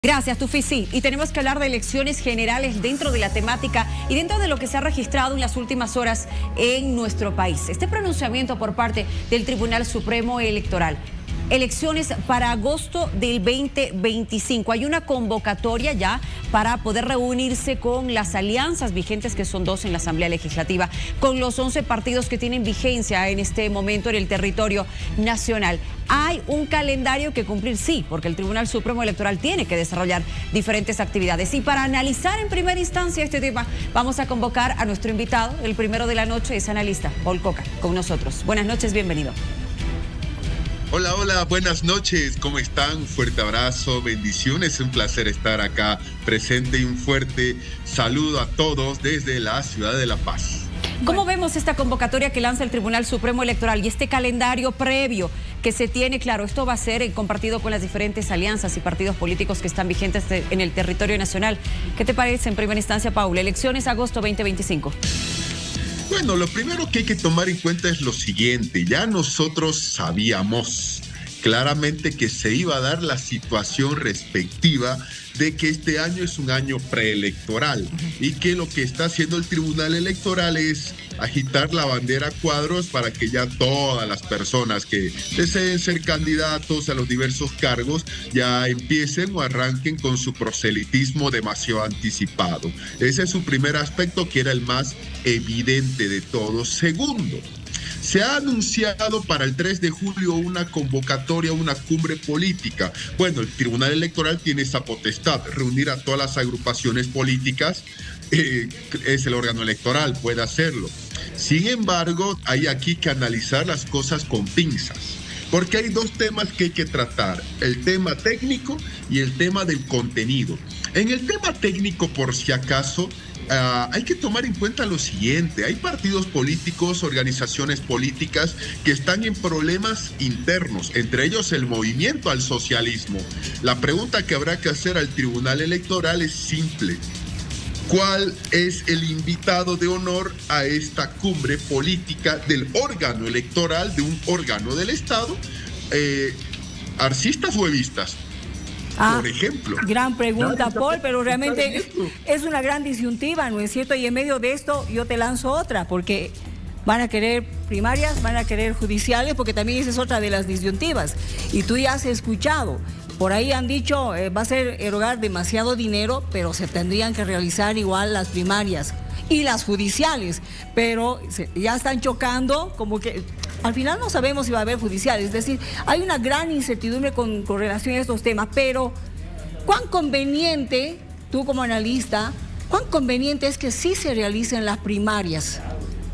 Gracias, Tufi. Sí, y tenemos que hablar de elecciones generales dentro de la temática y dentro de lo que se ha registrado en las últimas horas en nuestro país. Este pronunciamiento por parte del Tribunal Supremo Electoral. Elecciones para agosto del 2025. Hay una convocatoria ya para poder reunirse con las alianzas vigentes, que son 2 en la Asamblea Legislativa, con los 11 partidos que tienen vigencia en este momento en el territorio nacional. Hay un calendario que cumplir, sí, porque el Tribunal Supremo Electoral tiene que desarrollar diferentes actividades. Y para analizar en primera instancia este tema, vamos a convocar a nuestro invitado, el primero de la noche, es analista, Paul Coca, con nosotros. Buenas noches, bienvenido. Hola, hola, buenas noches, ¿cómo están? Fuerte abrazo, bendiciones, un placer estar acá presente y un fuerte saludo a todos desde la ciudad de La Paz. ¿Cómo vemos esta convocatoria que lanza el Tribunal Supremo Electoral y este calendario previo que se tiene? Claro, esto va a ser compartido con las diferentes alianzas y partidos políticos que están vigentes en el territorio nacional. ¿Qué te parece en primera instancia, Paula? Elecciones agosto 2025. Bueno, lo primero que hay que tomar en cuenta es lo siguiente. Ya nosotros sabíamos claramente que se iba a dar la situación respectiva de que este año es un año preelectoral y que lo que está haciendo el Tribunal Electoral es agitar la bandera a cuadros para que ya todas las personas que deseen ser candidatos a los diversos cargos ya empiecen o arranquen con su proselitismo demasiado anticipado. Ese es su primer aspecto, que era el más evidente de todos. Segundo, se ha anunciado para el 3 de julio una convocatoria, una cumbre política. Bueno, el Tribunal Electoral tiene esa potestad, reunir a todas las agrupaciones políticas, es el órgano electoral, puede hacerlo. Sin embargo, hay aquí que analizar las cosas con pinzas, porque hay 2 temas que hay que tratar, el tema técnico y el tema del contenido. En el tema técnico, por si acaso, hay que tomar en cuenta lo siguiente: hay partidos políticos, organizaciones políticas que están en problemas internos, entre ellos el Movimiento al Socialismo. La pregunta que habrá que hacer al Tribunal Electoral es simple: ¿cuál es el invitado de honor a esta cumbre política del órgano electoral, de un órgano del Estado? ¿Arcistas o evistas? Por ejemplo. Gran pregunta, Paul, pero realmente es una gran disyuntiva, ¿no es cierto? Y en medio de esto yo te lanzo otra, porque van a querer primarias, van a querer judiciales, porque también esa es otra de las disyuntivas. Y tú ya has escuchado, por ahí han dicho, va a ser erogar demasiado dinero, pero se tendrían que realizar igual las primarias y las judiciales, pero ya están chocando, como que al final no sabemos si va a haber judiciales. Es decir, hay una gran incertidumbre con relación a estos temas, pero ¿cuán conveniente, tú como analista, cuán conveniente es que sí se realicen las primarias,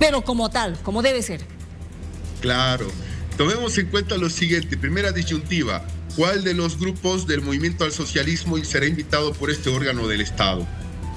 pero como tal, como debe ser? Claro, tomemos en cuenta lo siguiente. Primera disyuntiva: ¿cuál de los grupos del Movimiento al Socialismo será invitado por este órgano del Estado?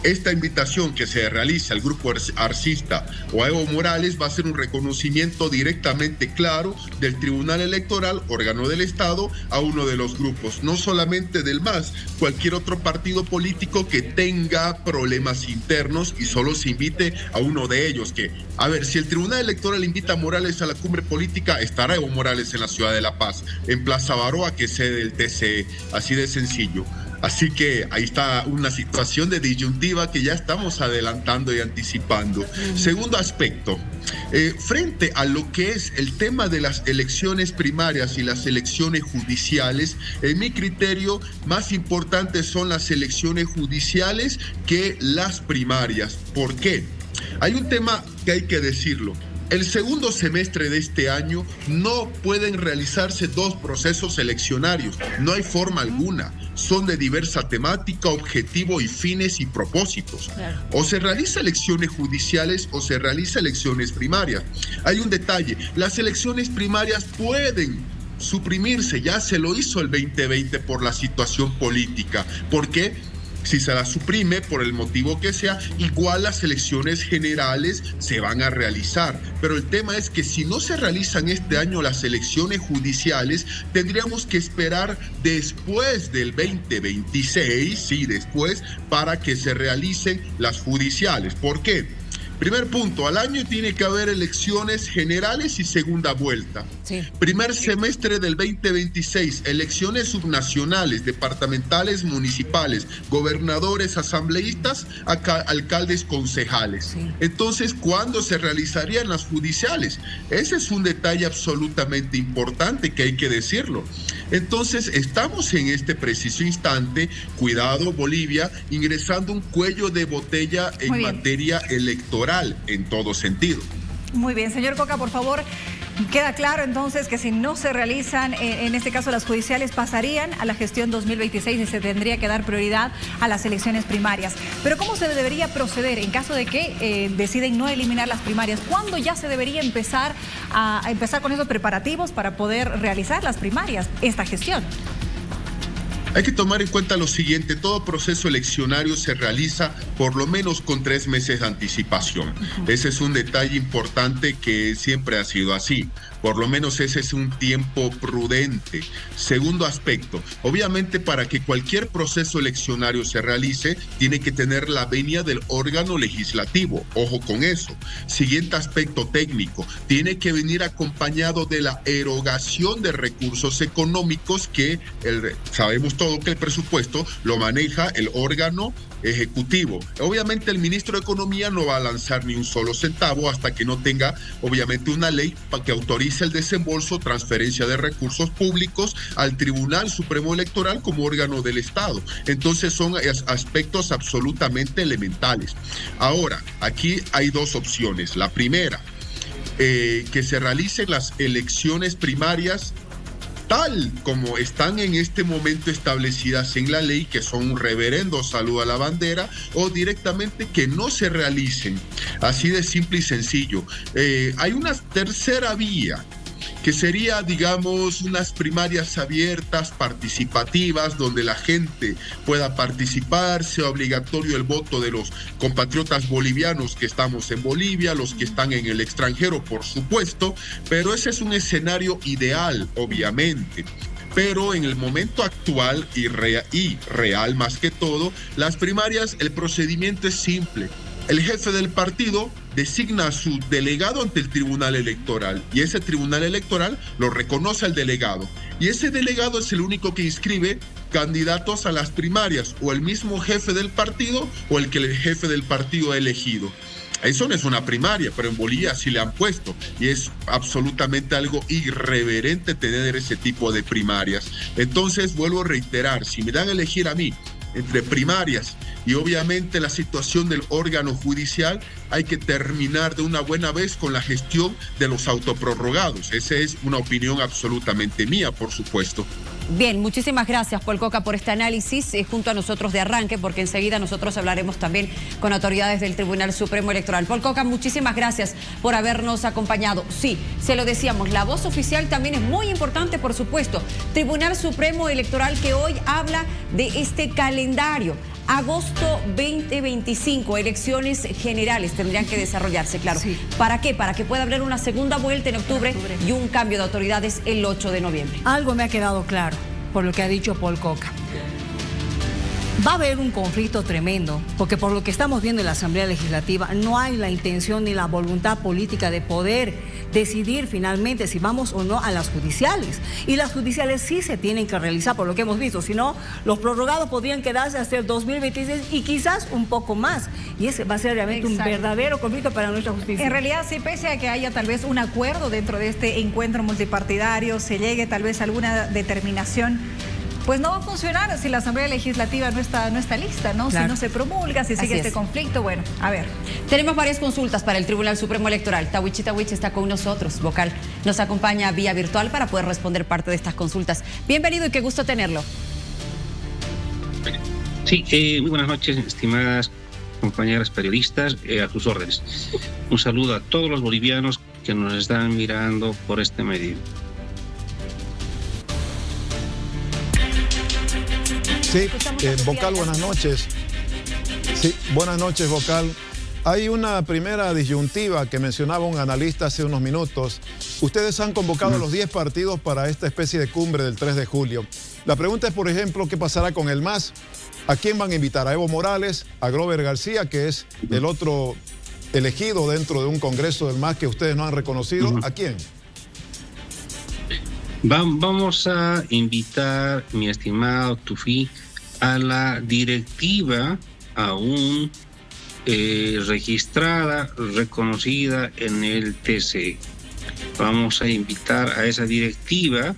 Esta invitación que se realiza al grupo arcista o a Evo Morales va a ser un reconocimiento directamente claro del Tribunal Electoral, órgano del Estado, a uno de los grupos, no solamente del MAS, cualquier otro partido político que tenga problemas internos y solo se invite a uno de ellos. Que, a ver, si el Tribunal Electoral invita a Morales a la cumbre política, estará Evo Morales en la ciudad de La Paz, en Plaza Baroa, que es sede del TCE, así de sencillo. Así que ahí está una situación de disyuntiva que ya estamos adelantando y anticipando. Segundo aspecto, frente a lo que es el tema de las elecciones primarias y las elecciones judiciales, en mi criterio, más importantes son las elecciones judiciales que las primarias. ¿Por qué? Hay un tema que hay que decirlo. El segundo semestre de este año no pueden realizarse 2 procesos eleccionarios, no hay forma alguna. Son de diversa temática, objetivo y fines y propósitos. Claro. O se realiza elecciones judiciales o se realiza elecciones primarias. Hay un detalle: las elecciones primarias pueden suprimirse, ya se lo hizo el 2020 por la situación política. ¿Por qué? Si se la suprime, por el motivo que sea, igual las elecciones generales se van a realizar. Pero el tema es que si no se realizan este año las elecciones judiciales, tendríamos que esperar después del 2026, sí, después, para que se realicen las judiciales. ¿Por qué? Primer punto, al año tiene que haber elecciones generales y segunda vuelta. Sí. Primer semestre del 2026, elecciones subnacionales, departamentales, municipales, gobernadores, asambleístas, alcaldes, concejales. Sí. Entonces, ¿cuándo se realizarían las judiciales? Ese es un detalle absolutamente importante que hay que decirlo. Entonces, estamos en este preciso instante, cuidado Bolivia, ingresando un cuello de botella en materia electoral en todo sentido. Muy bien, señor Coca, por favor, queda claro entonces que si no se realizan, en este caso las judiciales, pasarían a la gestión 2026 y se tendría que dar prioridad a las elecciones primarias. Pero ¿cómo se debería proceder en caso de que deciden no eliminar las primarias? ¿Cuándo ya se debería empezar con esos preparativos para poder realizar las primarias, esta gestión? Hay que tomar en cuenta lo siguiente, todo proceso eleccionario se realiza por lo menos con 3 meses de anticipación. Ese es un detalle importante que siempre ha sido así. Por lo menos ese es un tiempo prudente. Segundo aspecto, obviamente para que cualquier proceso eleccionario se realice, tiene que tener la venia del órgano legislativo. Ojo con eso. Siguiente aspecto técnico, tiene que venir acompañado de la erogación de recursos económicos que sabemos todo que el presupuesto lo maneja el órgano ejecutivo. Obviamente el ministro de Economía no va a lanzar ni un solo centavo hasta que no tenga obviamente una ley para que autorice el desembolso, transferencia de recursos públicos al Tribunal Supremo Electoral como órgano del Estado. Entonces son aspectos absolutamente elementales. Ahora, aquí hay 2 opciones. La primera, que se realicen las elecciones primarias tal como están en este momento establecidas en la ley, que son un reverendo saludo a la bandera, o directamente que no se realicen. Así de simple y sencillo. Hay una tercera vía, que sería, digamos, unas primarias abiertas, participativas, donde la gente pueda participar, sea obligatorio el voto de los compatriotas bolivianos que estamos en Bolivia, los que están en el extranjero, por supuesto, pero ese es un escenario ideal, obviamente. Pero en el momento actual y real más que todo, las primarias, el procedimiento es simple. El jefe del partido designa a su delegado ante el Tribunal Electoral y ese Tribunal Electoral lo reconoce al delegado. Y ese delegado es el único que inscribe candidatos a las primarias, o el mismo jefe del partido o el que el jefe del partido ha elegido. Eso no es una primaria, pero en Bolivia sí le han puesto y es absolutamente algo irreverente tener ese tipo de primarias. Entonces, vuelvo a reiterar, si me dan a elegir a mí entre primarias y obviamente la situación del órgano judicial, hay que terminar de una buena vez con la gestión de los autoprorrogados. Esa es una opinión absolutamente mía, por supuesto. Bien, muchísimas gracias, Paul Coca, por este análisis junto a nosotros de arranque, porque enseguida nosotros hablaremos también con autoridades del Tribunal Supremo Electoral. Paul Coca, muchísimas gracias por habernos acompañado. Sí, se lo decíamos, la voz oficial también es muy importante, por supuesto. Tribunal Supremo Electoral que hoy habla de este calendario. Agosto 2025, elecciones generales tendrían que desarrollarse, claro. Sí. ¿Para qué? Para que pueda haber una segunda vuelta en octubre y un cambio de autoridades el 8 de noviembre. Algo me ha quedado claro por lo que ha dicho Paul Coca. Va a haber un conflicto tremendo, porque por lo que estamos viendo en la Asamblea Legislativa, no hay la intención ni la voluntad política de poder decidir finalmente si vamos o no a las judiciales. Y las judiciales sí se tienen que realizar, por lo que hemos visto. Si no, los prorrogados podrían quedarse hasta el 2026 y quizás un poco más. Y ese va a ser realmente un verdadero conflicto para nuestra justicia. En realidad, sí, pese a que haya tal vez un acuerdo dentro de este encuentro multipartidario, se llegue tal vez a alguna determinación, pues no va a funcionar si la Asamblea Legislativa no está lista, ¿no? Claro. Si no se promulga, si sigue este conflicto, bueno, a ver. Tenemos varias consultas para el Tribunal Supremo Electoral. Tawichi está con nosotros, vocal. Nos acompaña vía virtual para poder responder parte de estas consultas. Bienvenido y qué gusto tenerlo. Sí, muy buenas noches, estimadas compañeras periodistas, a sus órdenes. Un saludo a todos los bolivianos que nos están mirando por este medio. Sí, vocal, buenas noches. Sí, buenas noches, vocal. Hay una primera disyuntiva que mencionaba un analista hace unos minutos. Ustedes han convocado a los 10 partidos para esta especie de cumbre del 3 de julio. La pregunta es, por ejemplo, ¿qué pasará con el MAS? ¿A quién van a invitar? ¿A Evo Morales? ¿A Grover García, que es el otro elegido dentro de un Congreso del MAS que ustedes no han reconocido? ¿A quién? Vamos a invitar, mi estimado Tufi, a la directiva aún registrada, reconocida en el TC. Vamos a invitar a esa directiva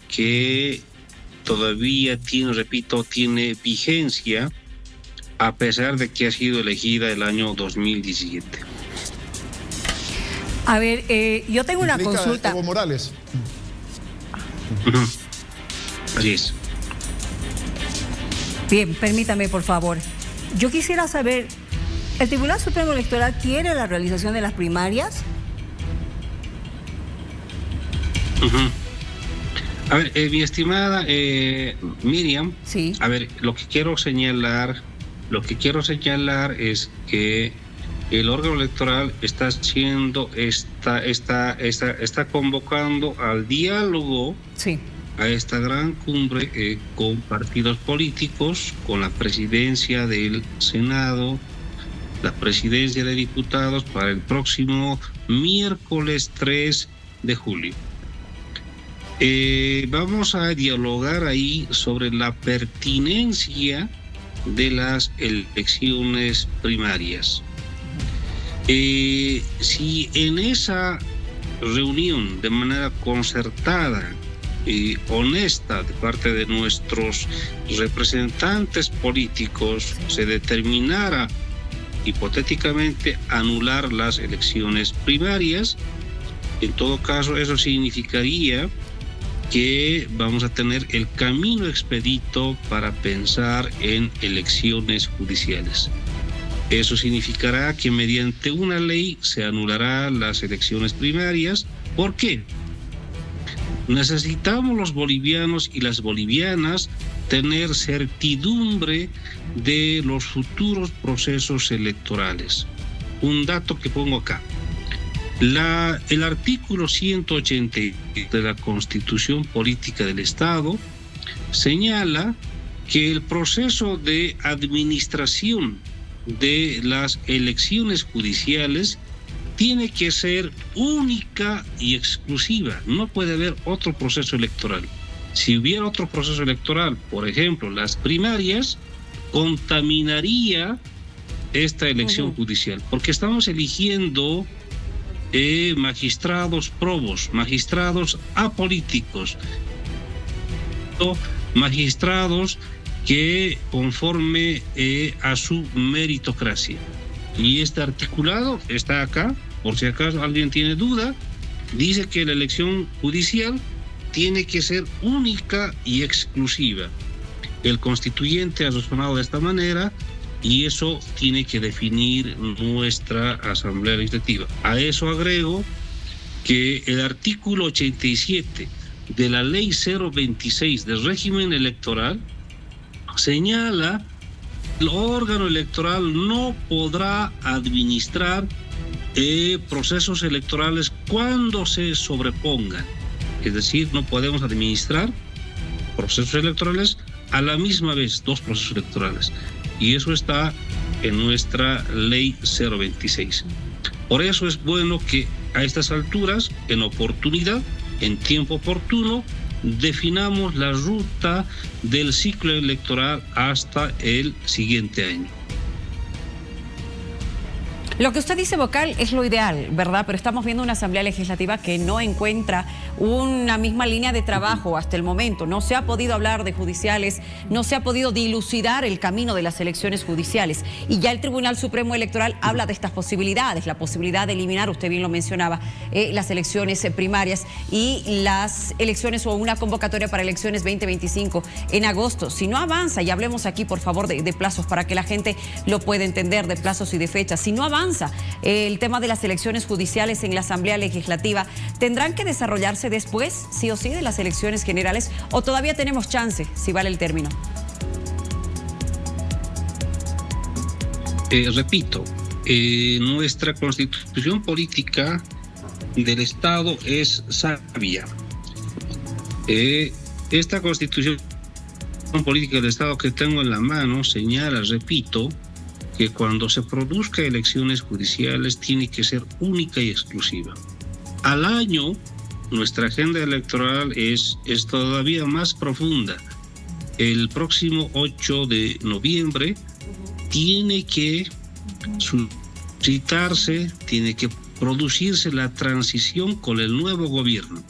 que todavía tiene vigencia, a pesar de que ha sido elegida el año 2017. A ver, yo tengo una consulta. Evo Morales. Así es. Bien, permítame, por favor. Yo quisiera saber, ¿el Tribunal Supremo Electoral quiere la realización de las primarias? A ver, mi estimada Miriam, sí. A ver, lo que quiero señalar es que el órgano electoral está haciendo, está convocando al diálogo, sí, a esta gran cumbre con partidos políticos, con la presidencia del Senado, la presidencia de diputados para el próximo miércoles 3 de julio. Vamos a dialogar ahí sobre la pertinencia de las elecciones primarias. Si en esa reunión, de manera concertada y honesta de parte de nuestros representantes políticos, se determinara hipotéticamente anular las elecciones primarias, en todo caso eso significaría que vamos a tener el camino expedito para pensar en elecciones judiciales. Eso significará que mediante una ley se anularán las elecciones primarias. ¿Por qué? Necesitamos los bolivianos y las bolivianas tener certidumbre de los futuros procesos electorales. Un dato que pongo acá. El artículo 180 de la Constitución Política del Estado señala que el proceso de administración de las elecciones judiciales tiene que ser única y exclusiva. No puede haber otro proceso electoral. Si hubiera otro proceso electoral, por ejemplo, las primarias, contaminaría esta elección judicial, porque estamos eligiendo magistrados probos, magistrados apolíticos, magistrados que conforme a su meritocracia. Y este articulado está acá, por si acaso alguien tiene duda, dice que la elección judicial tiene que ser única y exclusiva. El constituyente ha razonado de esta manera y eso tiene que definir nuestra Asamblea Legislativa. A eso agrego que el artículo 87 de la Ley 026 del régimen electoral señala que el órgano electoral no podrá administrar procesos electorales cuando se sobrepongan. Es decir, no podemos administrar procesos electorales a la misma vez, dos procesos electorales. Y eso está en nuestra Ley 026. Por eso es bueno que a estas alturas, en oportunidad, en tiempo oportuno, definamos la ruta del ciclo electoral hasta el siguiente año. Lo que usted dice, vocal, es lo ideal, ¿verdad? Pero estamos viendo una Asamblea Legislativa que no encuentra una misma línea de trabajo hasta el momento. No se ha podido hablar de judiciales, no se ha podido dilucidar el camino de las elecciones judiciales. Y ya el Tribunal Supremo Electoral habla de estas posibilidades, la posibilidad de eliminar, usted bien lo mencionaba, las elecciones primarias y las elecciones o una convocatoria para elecciones 2025 en agosto. Si no avanza, y hablemos aquí, por favor, de plazos para que la gente lo pueda entender, de plazos y de fechas. Si no avanza el tema de las elecciones judiciales en la Asamblea Legislativa, ¿tendrán que desarrollarse después, sí o sí, de las elecciones generales? ¿O todavía tenemos chance, si vale el término? Repito, nuestra constitución política del Estado es sabia. Esta constitución política del Estado que tengo en la mano señala, repito, que cuando se produzcan elecciones judiciales tiene que ser única y exclusiva. Al año, nuestra agenda electoral es todavía más profunda. El próximo 8 de noviembre tiene que suscitarse, tiene que producirse la transición con el nuevo gobierno.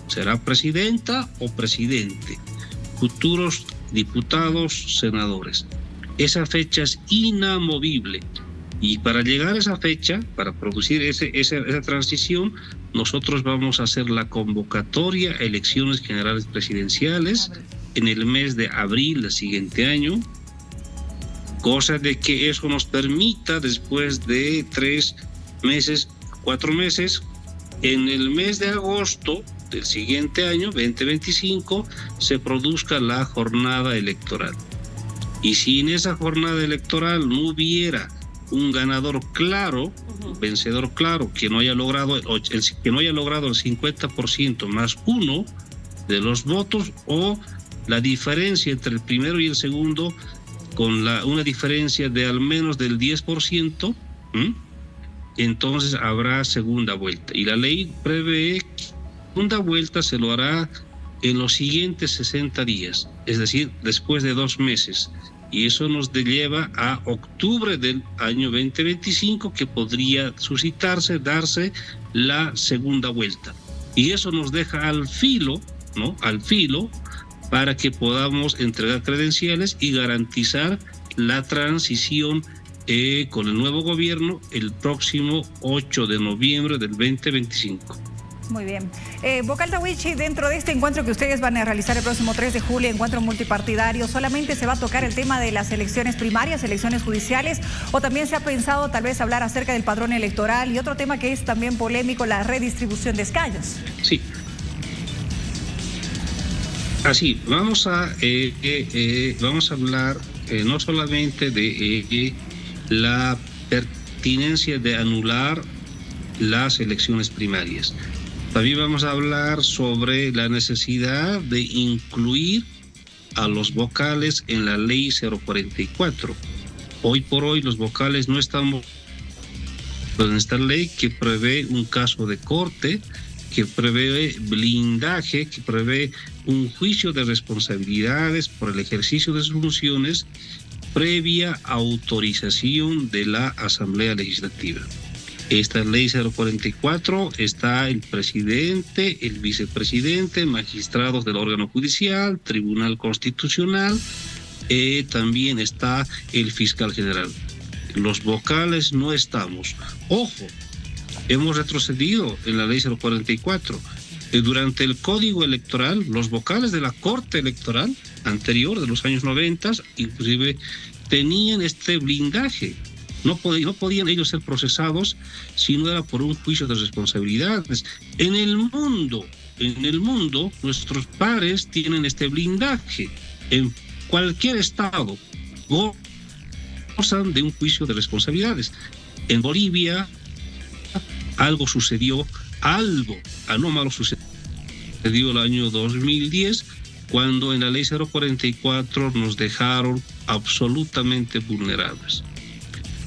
Será presidenta o presidente, futuros diputados, senadores. Esa fecha es inamovible. Y para llegar a esa fecha, para producir esa transición, nosotros vamos a hacer la convocatoria a elecciones generales presidenciales en el mes de abril del siguiente año, cosa de que eso nos permita, después de 3 meses, 4 meses, en el mes de agosto del siguiente año, 2025, se produzca la jornada electoral. Y si en esa jornada electoral no hubiera un ganador claro, un vencedor claro, que no haya logrado el 50% más 1 de los votos, o la diferencia entre el primero y el segundo con una diferencia de al menos del 10%, entonces habrá segunda vuelta. Y la ley prevé que la segunda vuelta se lo hará en los siguientes 60 días, es decir, después de 2 meses. Y eso nos lleva a octubre del año 2025, que podría suscitarse, darse la segunda vuelta. Y eso nos deja al filo, ¿no? Al filo, para que podamos entregar credenciales y garantizar la transición con el nuevo gobierno el próximo 8 de noviembre del 2025. Muy bien. Vocal Tahuichi, dentro de este encuentro que ustedes van a realizar el próximo 3 de julio, encuentro multipartidario, ¿solamente se va a tocar el tema de las elecciones primarias, elecciones judiciales, o también se ha pensado tal vez hablar acerca del padrón electoral y otro tema que es también polémico, la redistribución de escaños? Sí. Así, vamos a hablar no solamente de la pertinencia de anular las elecciones primarias. También vamos a hablar sobre la necesidad de incluir a los vocales en la ley 044. Hoy por hoy los vocales no estamos en esta ley, que prevé un caso de corte, que prevé blindaje, que prevé un juicio de responsabilidades por el ejercicio de sus funciones previa autorización de la Asamblea Legislativa. Esta ley 044 está el presidente, el vicepresidente, magistrados del órgano judicial, Tribunal Constitucional, también está el fiscal general. Los vocales no estamos. Ojo, hemos retrocedido en la ley 044. Durante el Código Electoral, los vocales de la Corte Electoral anterior, de los años 90, inclusive tenían este blindaje. No podían ellos ser procesados si no era por un juicio de responsabilidades. En el mundo, nuestros pares tienen este blindaje. En cualquier estado gozan de un juicio de responsabilidades. En Bolivia algo anómalo sucedió el año 2010, cuando en la ley 044 nos dejaron absolutamente vulnerables.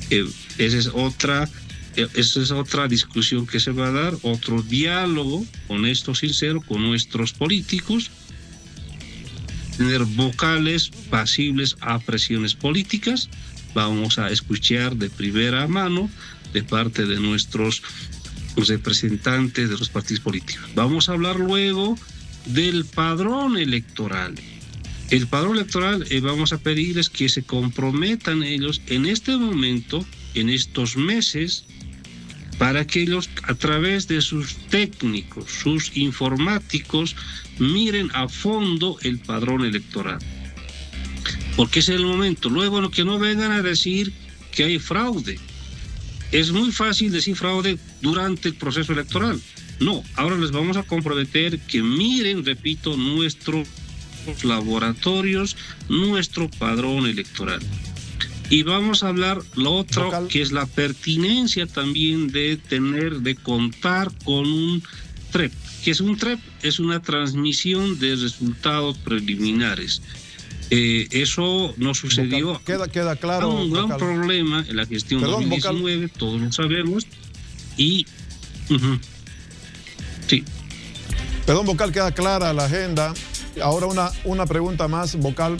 Esa es otra discusión que se va a dar, otro diálogo honesto, sincero con nuestros políticos, tener vocales pasibles a presiones políticas. Vamos a escuchar de primera mano de parte de nuestros representantes de los partidos políticos. Vamos a hablar luego del padrón electoral. El padrón electoral, vamos a pedirles que se comprometan ellos en este momento, en estos meses, para que ellos, a través de sus técnicos, sus informáticos, miren a fondo el padrón electoral. Porque es el momento. Luego, que no vengan a decir que hay fraude. Es muy fácil decir fraude durante el proceso electoral. No, ahora les vamos a comprometer que miren, repito, nuestros laboratorios, nuestro padrón electoral. Y vamos a hablar lo otro, vocal, que es la pertinencia también de contar con un TREP. ¿Qué es un TREP? Es una transmisión de resultados preliminares. Eso no sucedió. Queda claro. Hay un gran problema en la gestión 2019, todos lo sabemos. Y sí. Perdón, vocal, queda clara la agenda. Ahora una pregunta más, vocal.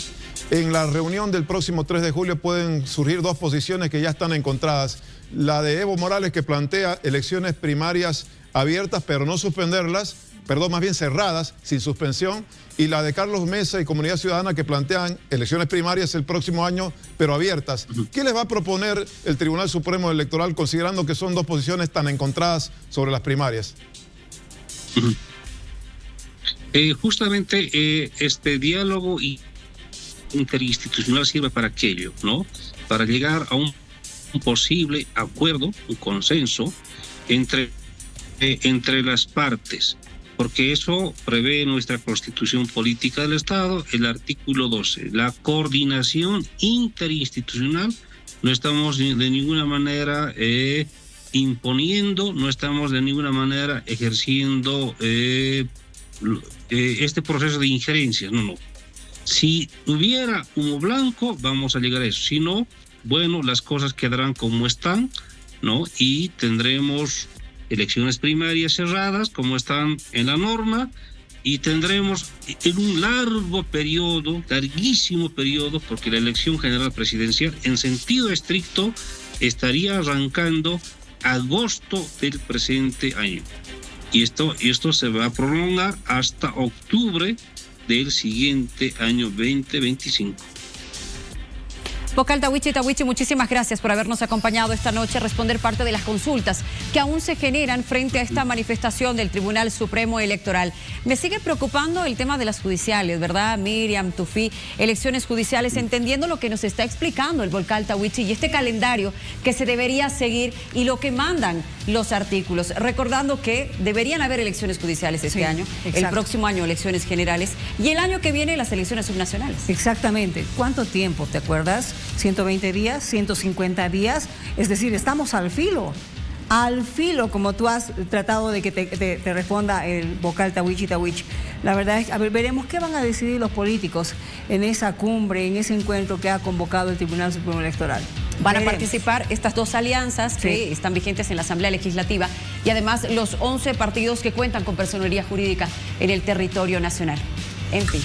En la reunión del próximo 3 de julio pueden surgir dos posiciones que ya están encontradas. La de Evo Morales, que plantea elecciones primarias abiertas, pero no suspenderlas, perdón, más bien cerradas, sin suspensión, y la de Carlos Mesa y Comunidad Ciudadana, que plantean elecciones primarias el próximo año, pero abiertas. ¿Qué les va a proponer el Tribunal Supremo Electoral, considerando que son dos posiciones tan encontradas sobre las primarias? Justamente este diálogo interinstitucional sirve para aquello, ¿no? Para llegar a un posible acuerdo, un consenso entre las partes, porque eso prevé nuestra Constitución Política del Estado, el artículo 12, la coordinación interinstitucional. No estamos de ninguna manera imponiendo, no estamos de ninguna manera ejerciendo este proceso de injerencia, no. Si hubiera humo blanco, vamos a llegar a eso. Si no, bueno, las cosas quedarán como están, ¿no? Y tendremos elecciones primarias cerradas, como están en la norma, y tendremos en un largo periodo, larguísimo periodo, porque la elección general presidencial, en sentido estricto, estaría arrancando agosto del presente año. Y esto se va a prolongar hasta octubre del siguiente año 2025. Vocal Tawichi, muchísimas gracias por habernos acompañado esta noche a responder parte de las consultas que aún se generan frente a esta manifestación del Tribunal Supremo Electoral. Me sigue preocupando el tema de las judiciales, ¿verdad? Miriam, Tufi, elecciones judiciales, entendiendo lo que nos está explicando el vocal Tawichi y este calendario que se debería seguir y lo que mandan los artículos. Recordando que deberían haber elecciones judiciales este año, exacto. El próximo año elecciones generales y el año que viene las elecciones subnacionales. Exactamente. ¿Cuánto tiempo, te acuerdas? 120 días, 150 días, es decir, estamos al filo, como tú has tratado de que te responda el vocal Tawichi. La verdad es, a ver, veremos qué van a decidir los políticos en esa cumbre, en ese encuentro que ha convocado el Tribunal Supremo Electoral. Van a participar estas dos alianzas que están vigentes en la Asamblea Legislativa y además los 11 partidos que cuentan con personería jurídica en el territorio nacional. En fin.